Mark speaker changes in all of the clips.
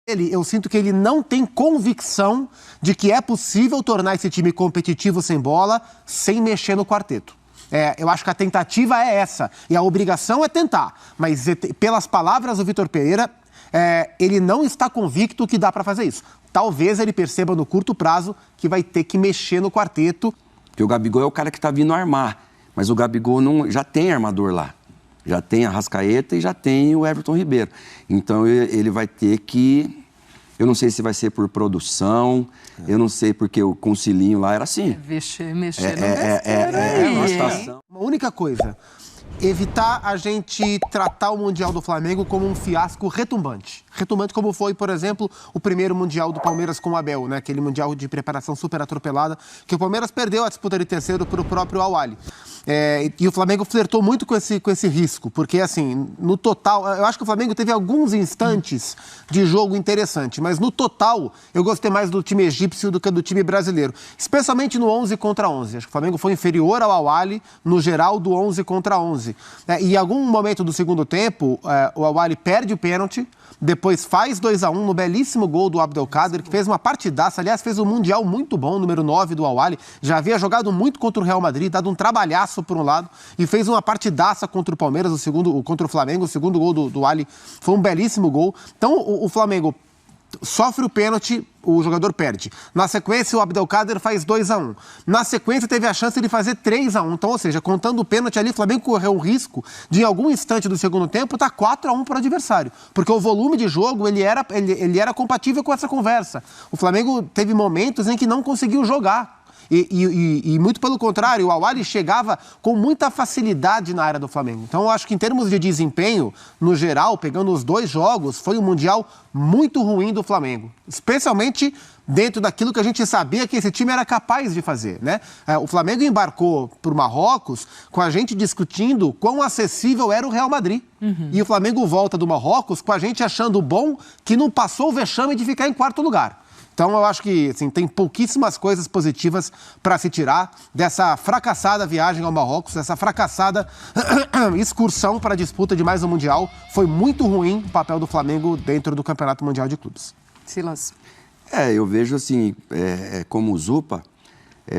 Speaker 1: Eu sinto que ele não tem convicção de que é possível tornar esse time competitivo sem bola, sem mexer no quarteto. Eu acho que a tentativa é essa, e a obrigação é tentar. Mas, pelas palavras do Vitor Pereira, ele não está convicto que dá para fazer isso. Talvez ele perceba no curto prazo que vai ter que mexer no quarteto.
Speaker 2: Porque o Gabigol é o cara que está vindo armar, mas o Gabigol já tem armador lá. Já tem a Arrascaeta e já tem o Everton Ribeiro. Então, ele vai ter que... Eu não sei se vai ser por produção, eu não sei porque o Concilinho lá era assim.
Speaker 3: Mexer no besteira
Speaker 1: uma situação. Uma única coisa, evitar a gente tratar o Mundial do Flamengo como um fiasco retumbante. Retumbante como foi, por exemplo, o primeiro Mundial do Palmeiras com o Abel, né? Aquele Mundial de preparação super atropelada, que o Palmeiras perdeu a disputa de terceiro para o próprio Al-Ahly. E o Flamengo flertou muito com esse risco, porque, assim, no total... Eu acho que o Flamengo teve alguns instantes de jogo interessante, mas no total eu gostei mais do time egípcio do que do time brasileiro, especialmente no 11 contra 11. Acho que o Flamengo foi inferior ao Al-Ahly no geral do 11 contra 11. E em algum momento do segundo tempo, o Al-Ahly perde o pênalti, depois faz 2-1 no belíssimo gol do Abdelkader, que fez uma partidaça, aliás, fez um Mundial muito bom, número 9 do Al-Ahly, já havia jogado muito contra o Real Madrid, dado um trabalhaço por um lado, e fez uma partidaça contra o Palmeiras, contra o Flamengo, o segundo gol do Al-Ahly foi um belíssimo gol. Então, o Flamengo sofre o pênalti, o jogador perde. Na sequência, o Abdelkader faz 2-1. Na sequência, teve a chance de fazer 3-1. Então, ou seja, contando o pênalti ali, o Flamengo correu o risco de, em algum instante do segundo tempo, estar 4-1 para o adversário. Porque o volume de jogo, ele era compatível com essa conversa. O Flamengo teve momentos em que não conseguiu jogar. E muito pelo contrário, o Al-Ahly chegava com muita facilidade na área do Flamengo. Então, eu acho que em termos de desempenho, no geral, pegando os dois jogos, foi um Mundial muito ruim do Flamengo. Especialmente dentro daquilo que a gente sabia que esse time era capaz de fazer, né? O Flamengo embarcou para o Marrocos com a gente discutindo quão acessível era o Real Madrid. E o Flamengo volta do Marrocos com a gente achando bom que não passou o vexame de ficar em quarto lugar. Então, eu acho que assim, tem pouquíssimas coisas positivas para se tirar dessa fracassada viagem ao Marrocos, dessa fracassada excursão para a disputa de mais um Mundial. Foi muito ruim o papel do Flamengo dentro do Campeonato Mundial de Clubes.
Speaker 3: Silas.
Speaker 2: Eu vejo assim, como o Zupa,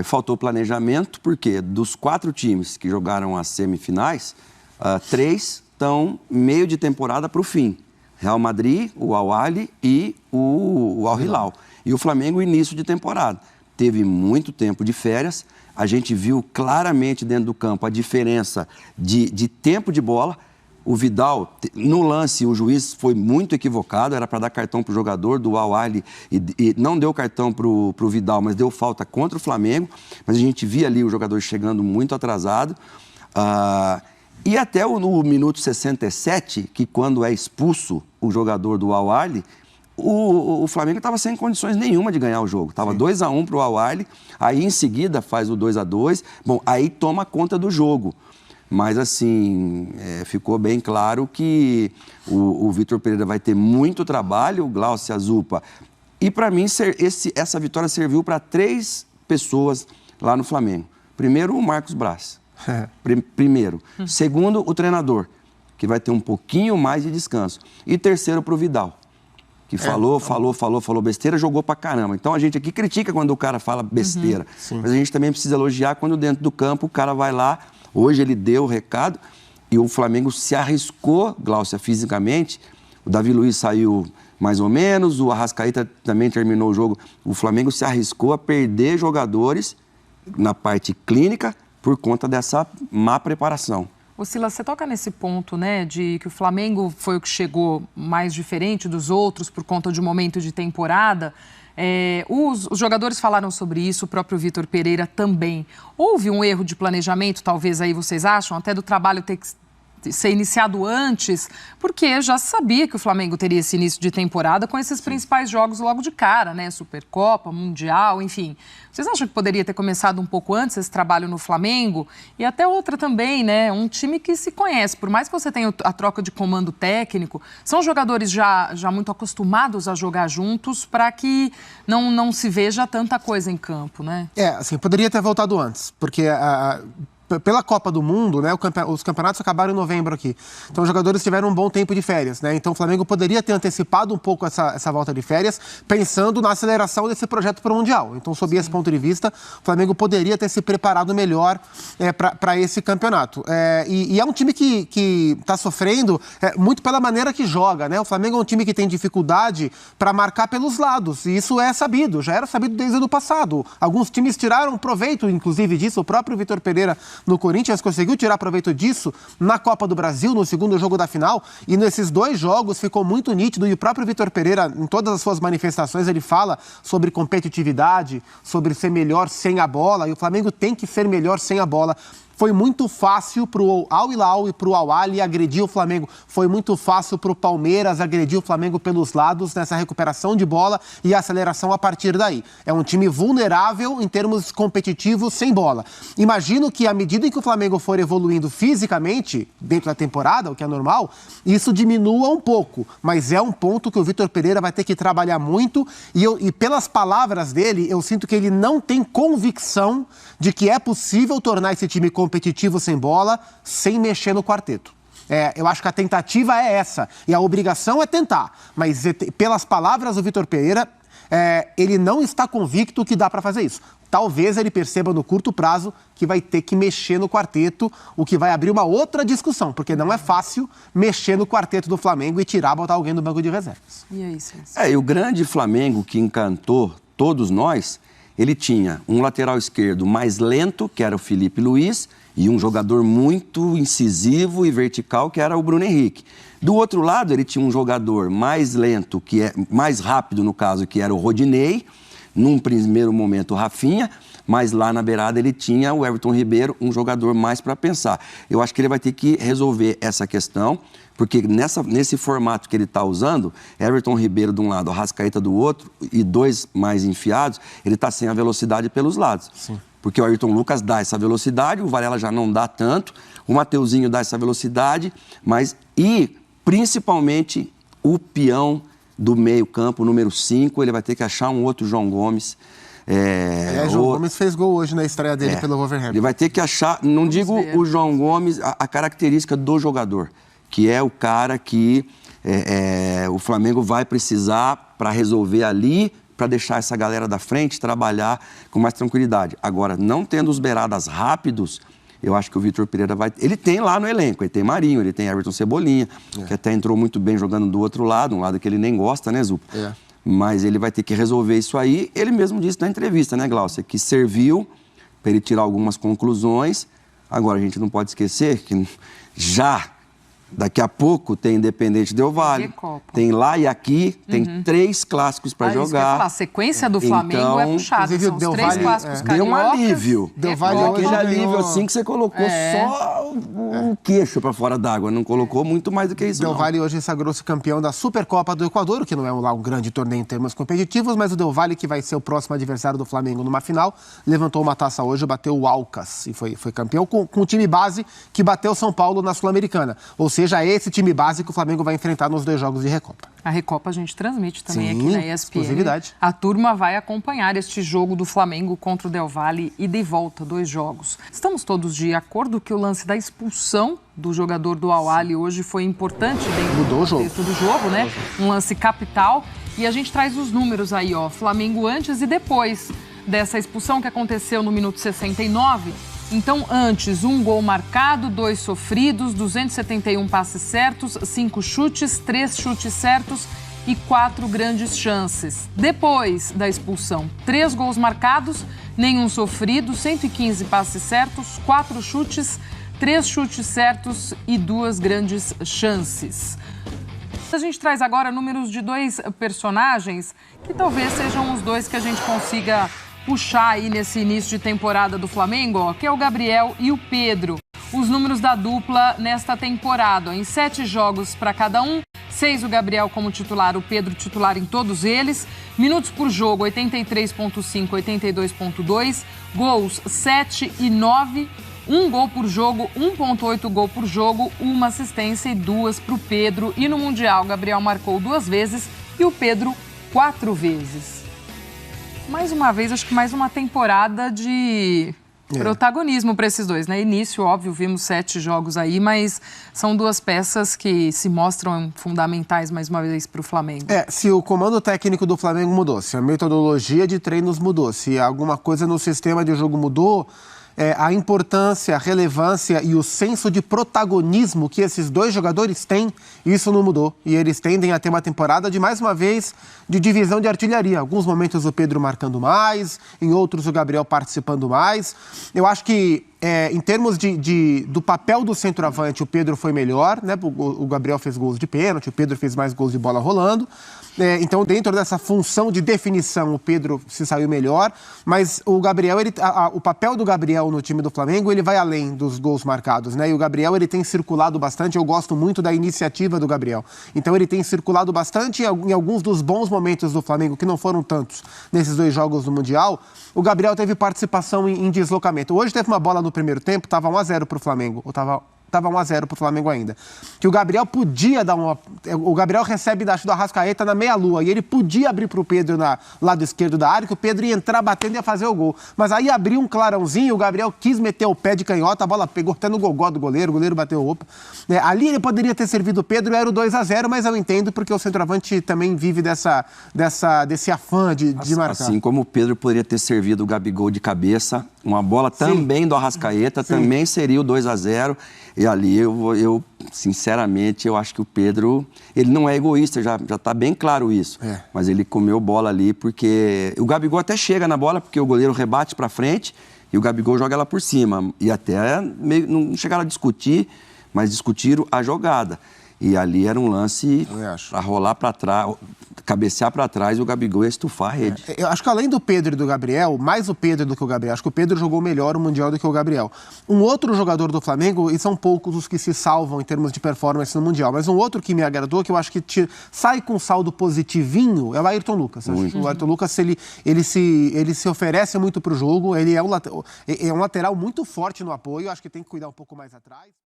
Speaker 2: faltou planejamento, porque dos 4 times que jogaram as semifinais, 3 estão meio de temporada para o fim. Real Madrid, o Al-Ahly e o Al-Hilal. E o Flamengo, início de temporada. Teve muito tempo de férias. A gente viu claramente dentro do campo a diferença de tempo de bola. O Vidal, no lance, o juiz foi muito equivocado. Era para dar cartão para o jogador do Al-Ahly e não deu cartão para o Vidal, mas deu falta contra o Flamengo. Mas a gente via ali o jogador chegando muito atrasado. E até no minuto 67, que quando é expulso o jogador do Al-Ahly, o Flamengo estava sem condições nenhuma de ganhar o jogo. Estava 2-1 para o Al-Ahly, aí em seguida faz o 2-2. Bom, aí toma conta do jogo. Mas, assim, ficou bem claro que o Vitor Pereira vai ter muito trabalho, o Glaucio Zupa. E, para mim, essa vitória serviu para 3 pessoas lá no Flamengo. Primeiro, o Marcos Braz. Primeiro. Segundo, o treinador, que vai ter um pouquinho mais de descanso. E terceiro, para o Vidal, que falou besteira, jogou pra caramba. Então, a gente aqui critica quando o cara fala besteira. Mas a gente também precisa elogiar quando dentro do campo o cara vai lá. Hoje ele deu o recado e o Flamengo se arriscou, Glaucia, fisicamente. O Davi Luiz saiu mais ou menos, o Arrascaeta também terminou o jogo. O Flamengo se arriscou a perder jogadores na parte clínica por conta dessa má preparação.
Speaker 3: Ô Silas, você toca nesse ponto, né, de que o Flamengo foi o que chegou mais diferente dos outros por conta de um momento de temporada. Os jogadores falaram sobre isso, o próprio Vitor Pereira também. Houve um erro de planejamento, talvez aí vocês acham, até do trabalho ter que ser iniciado antes, porque já se sabia que o Flamengo teria esse início de temporada com esses principais jogos logo de cara, né? Supercopa, Mundial, enfim. Vocês acham que poderia ter começado um pouco antes esse trabalho no Flamengo? E até outra também, né? Um time que se conhece, por mais que você tenha a troca de comando técnico, são jogadores já muito acostumados a jogar juntos para que não se veja tanta coisa em campo, né?
Speaker 1: Assim, poderia ter voltado antes, porque pela Copa do Mundo, né, os campeonatos acabaram em novembro aqui. Então os jogadores tiveram um bom tempo de férias, né? Então o Flamengo poderia ter antecipado um pouco essa volta de férias, pensando na aceleração desse projeto para o Mundial. Então, sob esse ponto de vista, o Flamengo poderia ter se preparado melhor para esse campeonato. E é um time que está sofrendo muito pela maneira que joga, né? O Flamengo é um time que tem dificuldade para marcar pelos lados, e isso é sabido, já era sabido desde o ano passado. Alguns times tiraram proveito, inclusive, disso. O próprio Vitor Pereira no Corinthians conseguiu tirar proveito disso na Copa do Brasil, no segundo jogo da final, e nesses 2 jogos ficou muito nítido, e o próprio Vitor Pereira, em todas as suas manifestações, ele fala sobre competitividade, sobre ser melhor sem a bola, e o Flamengo tem que ser melhor sem a bola. Foi muito fácil para o Al Hilal e para o Al Ahly agredir o Flamengo. Foi muito fácil para o Palmeiras agredir o Flamengo pelos lados nessa recuperação de bola e aceleração a partir daí. É um time vulnerável em termos competitivos sem bola. Imagino que à medida em que o Flamengo for evoluindo fisicamente dentro da temporada, o que é normal, isso diminua um pouco. Mas é um ponto que o Vitor Pereira vai ter que trabalhar muito e pelas palavras dele, eu sinto que ele não tem convicção de que é possível tornar esse time competitivo sem bola, sem mexer no quarteto. Eu acho que a tentativa é essa, e a obrigação é tentar, mas pelas palavras do Vitor Pereira, ele não está convicto que dá para fazer isso. Talvez ele perceba no curto prazo que vai ter que mexer no quarteto, o que vai abrir uma outra discussão, porque não é fácil mexer no quarteto do Flamengo e botar alguém no banco de reservas.
Speaker 3: E aí, César?
Speaker 2: E o grande Flamengo que encantou todos nós, ele tinha um lateral esquerdo mais lento, que era o Felipe Luiz, e um jogador muito incisivo e vertical, que era o Bruno Henrique. Do outro lado, ele tinha um jogador mais lento, mais rápido, no caso, que era o Rodinei, num primeiro momento o Rafinha, mas lá na beirada ele tinha o Everton Ribeiro, um jogador mais para pensar. Eu acho que ele vai ter que resolver essa questão, porque nesse formato que ele está usando, Everton Ribeiro de um lado, Arrascaeta do outro, e 2 mais enfiados, ele está sem a velocidade pelos lados.
Speaker 1: Sim.
Speaker 2: Porque o Ayrton Lucas dá essa velocidade, o Varela já não dá tanto, o Mateuzinho dá essa velocidade, e principalmente o peão do meio-campo, número 5, ele vai ter que achar um outro João Gomes.
Speaker 1: João Gomes fez gol hoje na estreia dele pelo Wolverhampton.
Speaker 2: Ele vai ter que achar, não digo o João Gomes, a característica do jogador, que é o cara que o Flamengo vai precisar para resolver ali, para deixar essa galera da frente trabalhar com mais tranquilidade. Agora, não tendo os beiradas rápidos, eu acho que o Vitor Pereira vai... Ele tem lá no elenco, ele tem Marinho, ele tem Everton Cebolinha, que até entrou muito bem jogando do outro lado, um lado que ele nem gosta, né, Zupa? Mas ele vai ter que resolver isso aí. Ele mesmo disse na entrevista, né, Glaucia, que serviu para ele tirar algumas conclusões. Agora, a gente não pode esquecer que já... Daqui a pouco tem Independente Del Valle, tem lá e aqui, tem 3 clássicos para jogar.
Speaker 3: A sequência do Flamengo é puxada, são os 3 clássicos cariocas.
Speaker 2: Deu um alívio.
Speaker 1: Del Valle
Speaker 2: aquele alívio assim que você colocou só o queixo para fora d'água, não colocou muito mais do que isso.
Speaker 1: Del Valle hoje sagrou-se campeão da Supercopa do Equador, que não é um grande torneio em termos competitivos, mas o Del Valle, que vai ser o próximo adversário do Flamengo numa final, levantou uma taça hoje, bateu o Alcas e foi campeão com o time base que bateu o São Paulo na Sul-Americana. Ou seja, é esse time base que o Flamengo vai enfrentar nos 2 jogos de Recopa.
Speaker 3: A Recopa a gente transmite também aqui na ESPN.
Speaker 1: Exclusividade.
Speaker 3: A turma vai acompanhar este jogo do Flamengo contra o Del Valle e de volta, 2 jogos. Estamos todos de acordo que o lance da expulsão do jogador do Al Ahly hoje foi importante dentro do contexto do jogo, né? Um lance capital. E a gente traz os números aí, ó. Flamengo antes e depois dessa expulsão que aconteceu no minuto 69. Então, antes, 1 gol marcado, 2 sofridos, 271 passes certos, 5 chutes, 3 chutes certos e 4 grandes chances. Depois da expulsão, 3 gols marcados, nenhum sofrido, 115 passes certos, 4 chutes, 3 chutes certos e 2 grandes chances. A gente traz agora números de 2 personagens que talvez sejam os 2 que a gente consiga puxar aí nesse início de temporada do Flamengo, ó, que é o Gabriel e o Pedro. Os números da dupla nesta temporada, ó, em 7 jogos para cada um, 6 o Gabriel como titular, o Pedro titular em todos eles, minutos por jogo 83,5, 82,2, gols 7 e 9, 1 gol por jogo, 1,8 gol por jogo, 1 assistência e 2 para o Pedro. E no Mundial, o Gabriel marcou 2 vezes e o Pedro 4 vezes. Mais uma vez, acho que mais uma temporada de Protagonismo para esses dois, né? Início, óbvio, vimos 7 jogos aí, mas são 2 peças que se mostram fundamentais, mais uma vez, para o Flamengo.
Speaker 1: Se o comando técnico do Flamengo mudou, se a metodologia de treinos mudou, se alguma coisa no sistema de jogo mudou, a importância, a relevância e o senso de protagonismo que esses 2 jogadores têm, isso não mudou. E eles tendem a ter uma temporada de, mais uma vez, de divisão de artilharia. Em alguns momentos o Pedro marcando mais, em outros o Gabriel participando mais. Eu acho que, em termos do papel do centroavante, o Pedro foi melhor, né? O Gabriel fez gols de pênalti, o Pedro fez mais gols de bola rolando. Então, dentro dessa função de definição, o Pedro se saiu melhor, mas o Gabriel, o papel do Gabriel no time do Flamengo, ele vai além dos gols marcados, né? E o Gabriel, ele tem circulado bastante, eu gosto muito da iniciativa do Gabriel. Então, ele tem circulado bastante em alguns dos bons momentos do Flamengo, que não foram tantos nesses 2 jogos do Mundial. O Gabriel teve participação em deslocamento. Hoje teve uma bola no primeiro tempo, estava 1-0 para o Flamengo, ou estava 1-0 para o Flamengo ainda. Que o Gabriel podia dar uma... O Gabriel recebe do Arrascaeta na meia-lua e ele podia abrir para o Pedro no lado esquerdo da área, que o Pedro ia entrar batendo e ia fazer o gol. Mas aí abriu um clarãozinho, o Gabriel quis meter o pé de canhota, a bola pegou até no gogó do goleiro, o goleiro bateu o opa. Ali ele poderia ter servido o Pedro, era o 2-0, mas eu entendo porque o centroavante também vive desse afã de marcar.
Speaker 2: Assim como o Pedro poderia ter servido o Gabigol de cabeça, uma bola também do Arrascaeta, também seria o 2-0. E ali, eu sinceramente, eu acho que o Pedro, ele não é egoísta, já está bem claro isso. Mas ele comeu bola ali porque... O Gabigol até chega na bola porque o goleiro rebate para frente e o Gabigol joga ela por cima. E até meio, não chegaram a discutir, mas discutiram a jogada. E ali era um lance para rolar para trás, cabecear para trás e o Gabigol ia estufar a rede.
Speaker 1: Eu acho que além do Pedro e do Gabriel, mais o Pedro do que o Gabriel, acho que o Pedro jogou melhor o Mundial do que o Gabriel. Um outro jogador do Flamengo, e são poucos os que se salvam em termos de performance no Mundial, mas um outro que me agradou, que eu acho que sai com saldo positivinho, é o Ayrton Lucas. Acho que o Ayrton Lucas, ele se oferece muito para o jogo, ele é um lateral muito forte no apoio, acho que tem que cuidar um pouco mais atrás.